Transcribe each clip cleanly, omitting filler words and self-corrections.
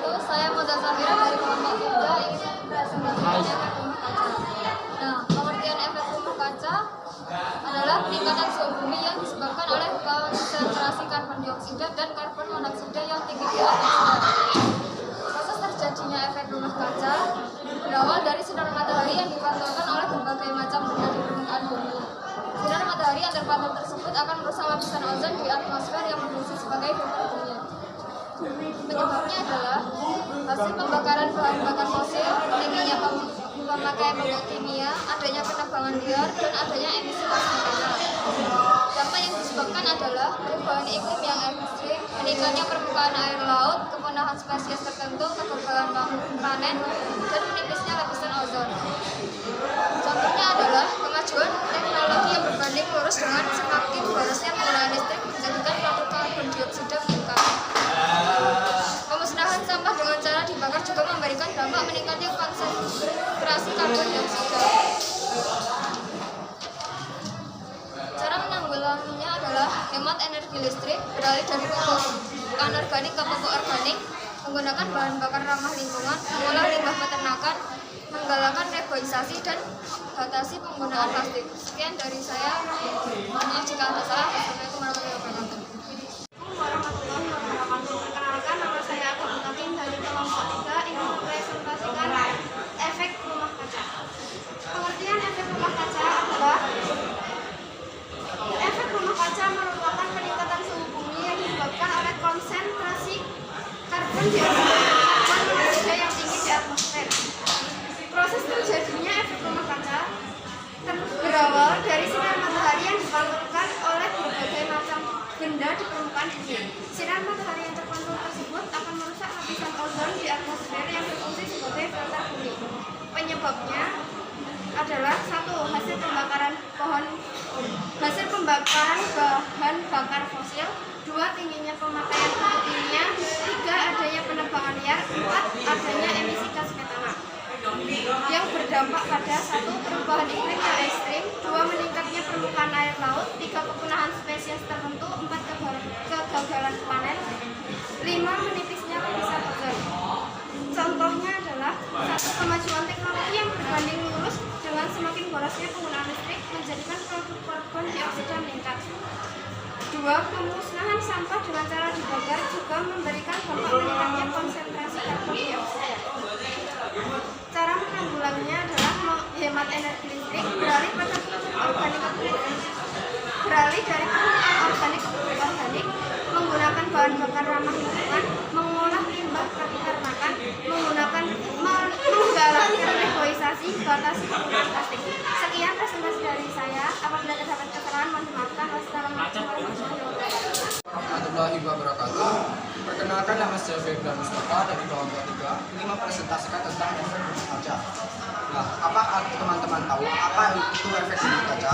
wabarakatuh. Saya Moza Safira dari kelompok 3 ingin presentasikan efek rumah kaca. Nah, pengertian efek rumah kaca adalah peningkatan suhu bumi yang disebabkan oleh konsentrasi karbon dioksida dan karbon monoksida yang tinggi di atmosfer. Proses terjadinya efek rumah kaca berawal dari sinar matahari yang dipantulkan oleh berbagai macam benda di permukaan bumi. Sinar matahari yang terpantul tersebut akan merusak lapisan ozon di atmosfer yang berfungsi sebagai filter bumi. Penyebabnya adalah hasil pembakaran bahan bakar fosil, tingginya pemakaian pupuk kimia, adanya penebangan liar, dan adanya emisi gas metana. Dampak yang disebabkan adalah perubahan iklim yang ekstrim, meningkatnya permukaan air laut, kepunahan spesies tertentu, kegagalan panen, dan menipisnya lapisan ozon. Contohnya adalah kemajuan teknologi yang berbanding lurus dengan semakin borosnya penggunaan listrik menjadikan produk karbon dioksida meningkat. Pemusnahan sampah dengan cara dibakar juga memberikan dampak meningkatnya konsentrasi karbon dioksida. Cara menanggulanginya adalah hemat energi listrik, beralih dari pupuk anorganik ke pupuk organik, menggunakan bahan bakar ramah lingkungan, mengolah limbah peternakan, menggalakkan reboisasi, dan batasi penggunaan plastik. Sekian dari saya. Mohon maaf jika ada salah. Wassalamualaikum warahmatullahi wabarakatuh. Warahmatullahi wabarakatuh. Perkenalkan, nama saya Agam Takin dari kelompok 3 ingin mempresentasikan efek rumah kaca. Pengertian efek rumah kaca adalah efek rumah kaca merupakan peningkatan suhu bumi yang disebabkan oleh konsentrasi karbon dioksida dan karbon monoksida yang tinggi di atmosfer. Proses terjadinya efek rumah kaca berawal dari sinar matahari yang dipantulkan oleh berbagai macam benda di permukaan bumi. Sinar matahari yang terpantul tersebut akan merusak lapisan ozon di atmosfer yang berfungsi sebagai filter bumi. Penyebabnya adalah 1. Hasil pembakaran bahan bakar fosil, 2. Tingginya pemakaian pupuk kimia, 3. Adanya penebangan liar, 4. Adanya emisi gas metana yang berdampak pada 1. Perubahan iklim yang ekstrim, 2. Meningkatnya permukaan air laut, 3. Kepunahan spesies tertentu, 4. Kegagalan panen, 5. Menipisnya lapisan ozon. Contohnya adalah 1. Kemajuan teknologi yang berbanding lurus dengan semakin borosnya penggunaan listrik menjadikan produk karbon dioksida meningkat. 2. Pemusnahan sampah dengan cara dibakar juga memberikan dampak meningkatnya konsentrasi karbon dioksida. Cara menanggulanginya adalah menghemat energi listrik, beralih dari pupuk organik ke pupuk organik, menggunakan bahan bakar ramah lingkungan, mengolah limbah peternakan, menggalakkan reboisasi, batasi penggunaan plastik. Sekian presentasi dari saya. Apabila terdapat kesalahan, mohon dimaafkan. Wassalamualaikum warahmatullahi wabarakatuh. Perkenalkan, nama saya Febran Mustafa dari kelompok 3 ini mempresentasikan tentang efek rumah kaca. Nah, apakah teman-teman tahu apa itu efek rumah kaca?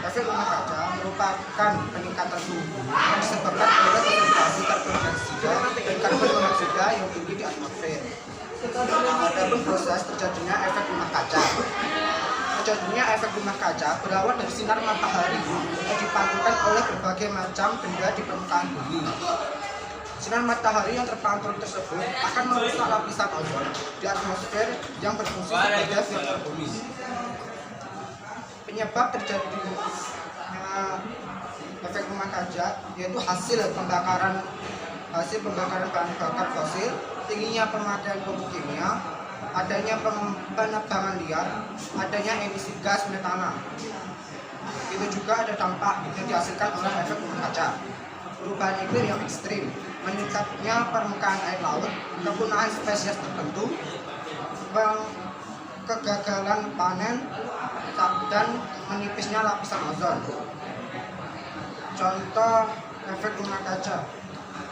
Efek rumah kaca merupakan peningkatan suhu bumi yang disebabkan oleh konsentrasi karbon dioksida dan karbon monoksida yang tinggi di atmosfer. Adapun proses terjadinya efek rumah kaca. Terjadinya efek rumah kaca berawal dari sinar matahari yang dipantulkan oleh berbagai macam benda di permukaan bumi. Sinar matahari yang terpantul tersebut akan merusak lapisan ozon di atmosfer yang berfungsi sebagai filter bumi. Penyebab terjadinya efek rumah kaca yaitu hasil pembakaran bahan bakar fosil, tingginya pemakaian pupuk kimia, adanya penebangan liar, adanya emisi gas metana. Itu juga ada dampak yang dihasilkan oleh efek rumah kaca. Perubahan iklim yang ekstrim, meningkatnya permukaan air laut, kepunahan spesies tertentu, kegagalan panen, dan menipisnya lapisan ozon. Contoh efek rumah kaca: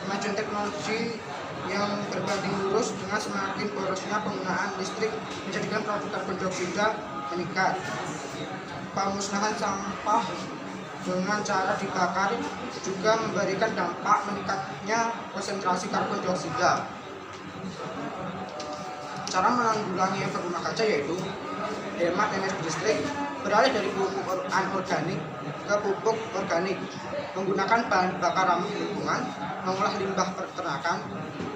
kemajuan teknologi yang berbanding lurus dengan semakin borosnya penggunaan listrik menjadikan produk karbon dioksida meningkat. Pemusnahan sampah dengan cara dibakar juga memberikan dampak meningkatnya konsentrasi karbon dioksida. Cara menanggulangi efek rumah kaca yaitu hemat energi listrik, beralih dari pupuk anorganik ke pupuk organik, menggunakan bahan bakar ramah lingkungan, mengolah limbah peternakan,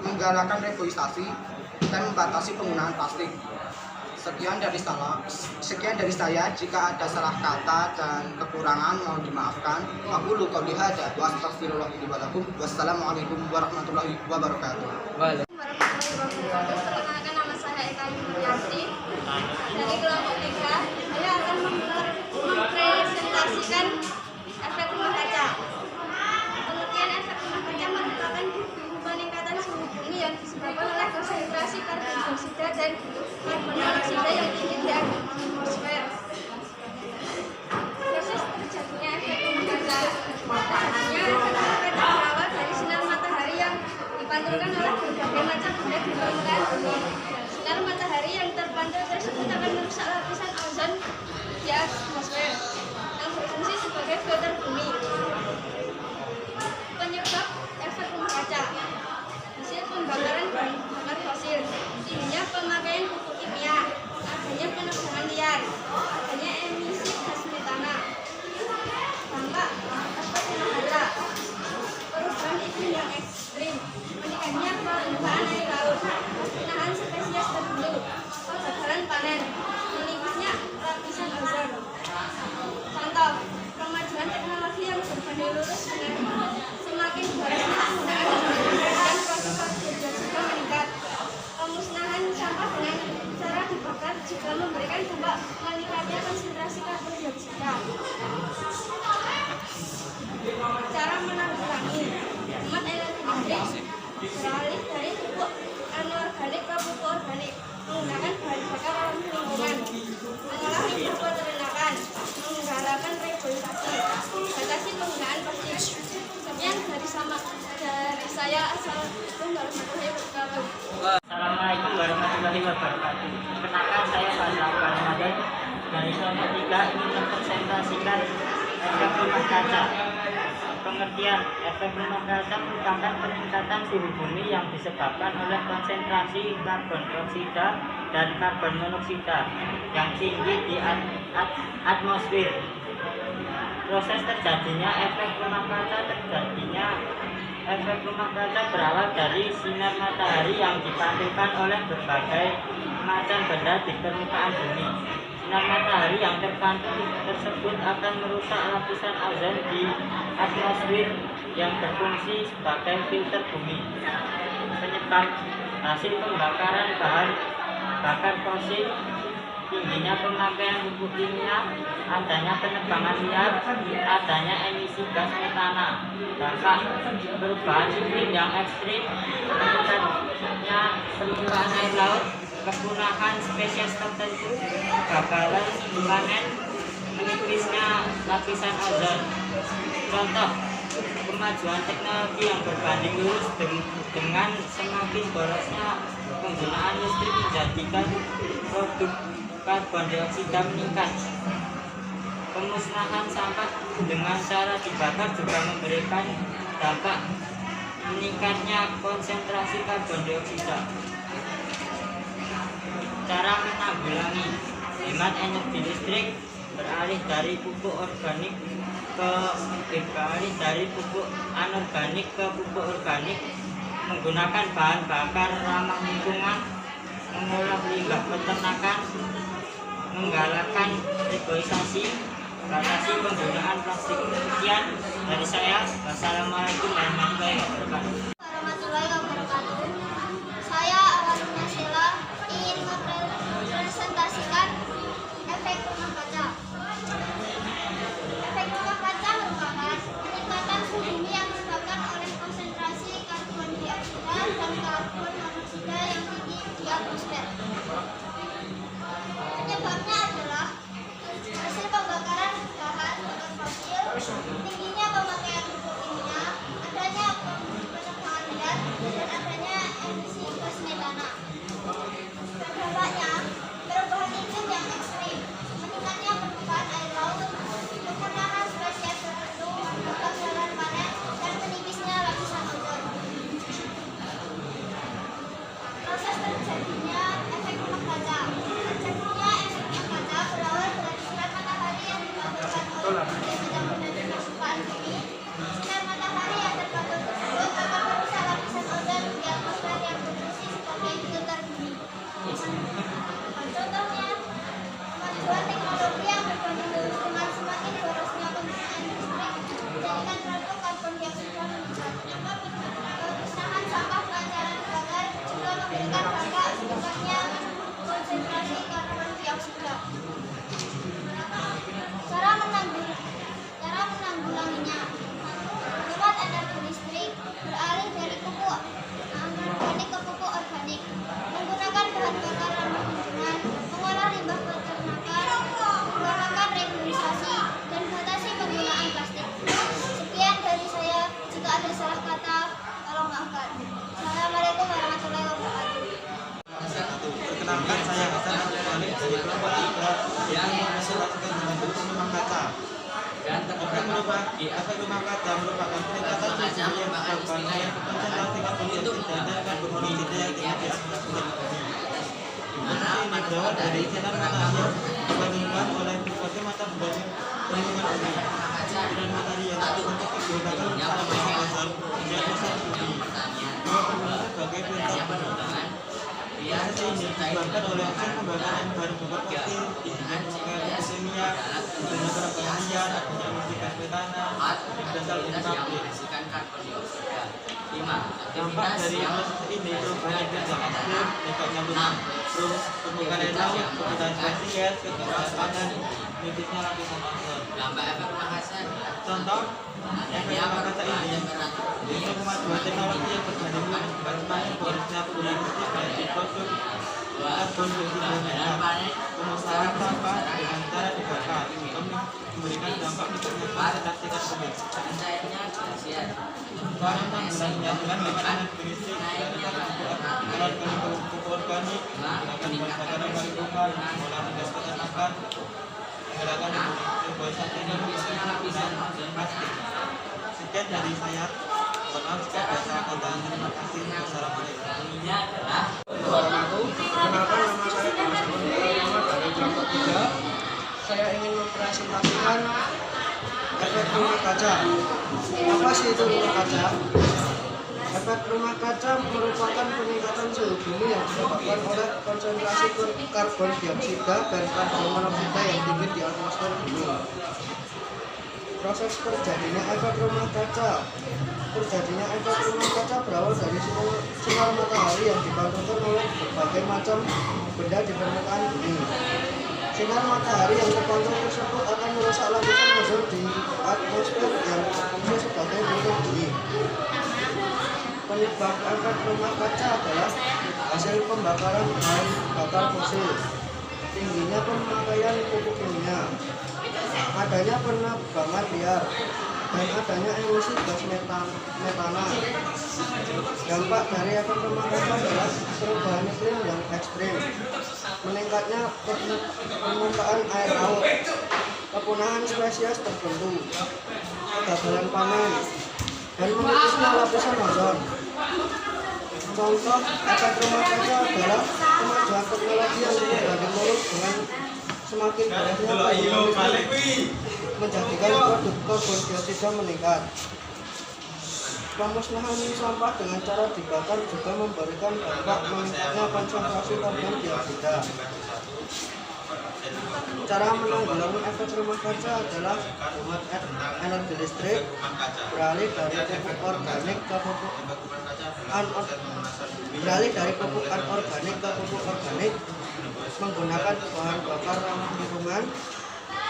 menggalakkan reboisasi, dan membatasi penggunaan plastik. Sekian dari saya. Jika ada salah kata dan kekurangan mohon dimaafkan. Aqulu qouli hadza wa astaghfirullahi wa lakum. Wassalamualaikum warahmatullahi wabarakatuh. Warahmatullahi wabarakatuh. Perkenalkan, nama saya Eka Yuniarti dari kelompok 3. Saya akan mempresentasikan efek rumah kaca. Pengertian efek rumah kaca merupakan peningkatan suhu bumi yang disebabkan oleh konsentrasi karbon dioksida dan karbon monoksida yang tinggi di atmosfer. Proses terjadinya efek rumah kaca. Terjadinya efek rumah kaca berawal dari sinar matahari yang dipantulkan oleh berbagai macam benda di permukaan bumi. Sinar matahari yang terpantul tersebut akan merusak lapisan ozon di atmosfer yang berfungsi sebagai filter bumi. Penyebab efek rumah kaca: hasil pembakaran bahan bakar fosil, tingginya pemakaian pupuk kimia, adanya penebangan liar, adanya emisi gas metana. Dampak efek rumah kaca: perubahan iklim yang ekstrim, meningkatnya permukaan air laut, penahan spesies tertentu, kegagalan panen, menipisnya lapisan ozon. Contoh, kemajuan teknologi yang berbanding lurus dengan semakin berasnya penggunaan dan proses karbon dioksida meningkat. Pemusnahan sampah dengan cara dibakar juga memberikan dampak meningkatnya konsentrasi karbon dioksida. Cara menanggulangi: hemat energi listrik, beralih dari pupuk anorganik ke pupuk organik, menggunakan bahan bakar ramah lingkungan, mengolah limbah peternakan, menggalakkan reboisasi, batasi penggunaan plastik. Sekian dari saya. Assalamualaikum warahmatullahi wabarakatuh. Assalamualaikum warahmatullahi wabarakatuh. Perkenalkan, saya Fazal Ramadan dari kelompok 3 ingin mempresentasikan efek rumah kaca. Pengertian: efek rumah kaca merupakan peningkatan suhu bumi yang disebabkan oleh konsentrasi karbon dioksida dan karbon monoksida yang tinggi di atmosfer. Proses terjadinya efek rumah kaca berawal dari sinar matahari yang dipantulkan oleh berbagai macam benda di permukaan bumi. Sinar matahari yang terpantul tersebut akan merusak lapisan ozon di atmosfer yang berfungsi sebagai filter bumi. Penyebab: hasil pembakaran bahan bakar fosil, tingginya pemakaian pupuk kimia, adanya penebangan liar, adanya emisi gas metana. Dampak perubahan iklim yang ekstrim, meningkatnya permukaan air laut, kepunahan spesies tertentu, kegagalan panen, menipisnya lapisan ozon. Contoh, kemajuan teknologi yang berbanding lurus dengan semakin borosnya penggunaan listrik menjadikan produk karbon dioksida meningkat. Pemusnahan sampah dengan cara dibakar juga memberikan dampak meningkatnya konsentrasi karbon dioksida. Cara menanggulangi: hemat energi listrik, beralih dari pupuk anorganik ke pupuk organik, menggunakan bahan bakar ramah lingkungan, mengolah limbah peternakan, menggalakkan reboisasi, batasi penggunaan plastik. Sekian dari saya. Wassalamualaikum warahmatullahi wabarakatuh. Warahmatullahi wabarakatuh. Saya Awaluna Sela ingin mempresentasikan efek rumah kaca. Efek rumah kaca merupakan peningkatan suhu bumi yang disebabkan oleh konsentrasi karbon dioksida dan karbon monoksida yang tinggi di atmosfer. Penyebabnya adalah hasil pembakaran bahan bakar fosil, tingginya pemakaian pupuk kimia, adanya penebangan Perkenalkan, saya Hasan Abdul Malik dari kelompok 3 yang mempresentasikan dengan bentuk rumah kaca. Efek rumah kaca merupakan peningkatan suhu yang disebabkan oleh konsentrasi karbon dioksida dan karbon monoksida yang tinggi di atmosfer bumi. Proses ini berawal dari sinar matahari dibandingkan oleh berbagai macam perlindungan bumi. Sinar matahari yang terbentuk digunakan untuk ozon di atmosfer bumi. Yang berfungsi sebagai pelindung bumi. Proses ini disebabkan oleh hasil pembakaran bahan bakar fosil, industri pemakaian kimia, adanya penebangan liar, adanya emisi gas metana, yang berasal dari pabrik. Dampak dari proses ini perubahan iklim yang ekstrim, meningkatnya permukaan air laut, kebutuhan spesies, kekerasan pangan, nipisnya lapisan ozon. Contoh, efek rumah kaca ini untuk kemajuan teknologi yang berbanding semakin borosnya penggunaan listrik dari produk karbon dioksida meningkat. Pemusnahan sampah dengan cara dibakar memberikan dampak meningkatnya konsentrasi karbon. Penggunaan minyak dengan menggunakan listrik dari pupuk organik, menggunakan bahan bakar ramah lingkungan, mengolah gas peternakan, menggunakan reboisasi dan penggunaan plastik. Sekian dari saya. Mohon maaf jika ada salah kata. Terima kasih. Wassalamualaikum. Perkenalkan, nama saya Thomas Muhammad dari kelompok 3. Saya ingin mempresentasikan efek rumah kaca. Apa sih itu rumah kaca? Efek rumah kaca merupakan peningkatan suhu bumi yang disebabkan oleh konsentrasi karbon dioksida dan karbon monoksida yang tinggi di atmosfer bumi. Proses terjadinya efek rumah kaca. Terjadinya efek rumah kaca berawal dari sinar matahari yang dipantulkan oleh berbagai macam benda di permukaan bumi. Sinar matahari yang terpantul tersebut akan merusak lapisan ozon di atmosfer yang berfungsi sebagai pelindung bumi. Penyebab efek rumah kaca adalah hasil pembakaran bahan bakar fosil, tingginya pemakaian pupuk kimia, adanya penebangan liar, dan adanya emisi gas metana. Dampak dari efek rumah kaca adalah perubahan iklim yang ekstrim, meningkatnya permukaan air laut, kepunahan spesies tertentu, kegagalan panen, dan menipisnya lapisan ozon. Contoh efek rumah kaca adalah kemajuan teknologi yang semakin mulus dengan semakin banyaknya penggunaan listrik, menjadikan produk karbon dioksida meningkat. Pemusnahan sampah dengan cara dibakar juga memberikan dampak meningkatnya konsentrasi karbon dioksida. Cara menanggulangi efek rumah kaca adalah hemat energi listrik, beralih dari pupuk anorganik ke pupuk organik, menggunakan bahan bakar ramah lingkungan,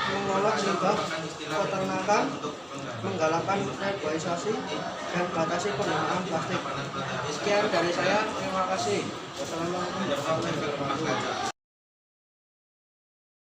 mengolah limbah peternakan, menggalakkan reboisasi, dan batasi penggunaan plastik. Sekian dari saya, terima kasih. Wassalamualaikum warahmatullahi wabarakatuh.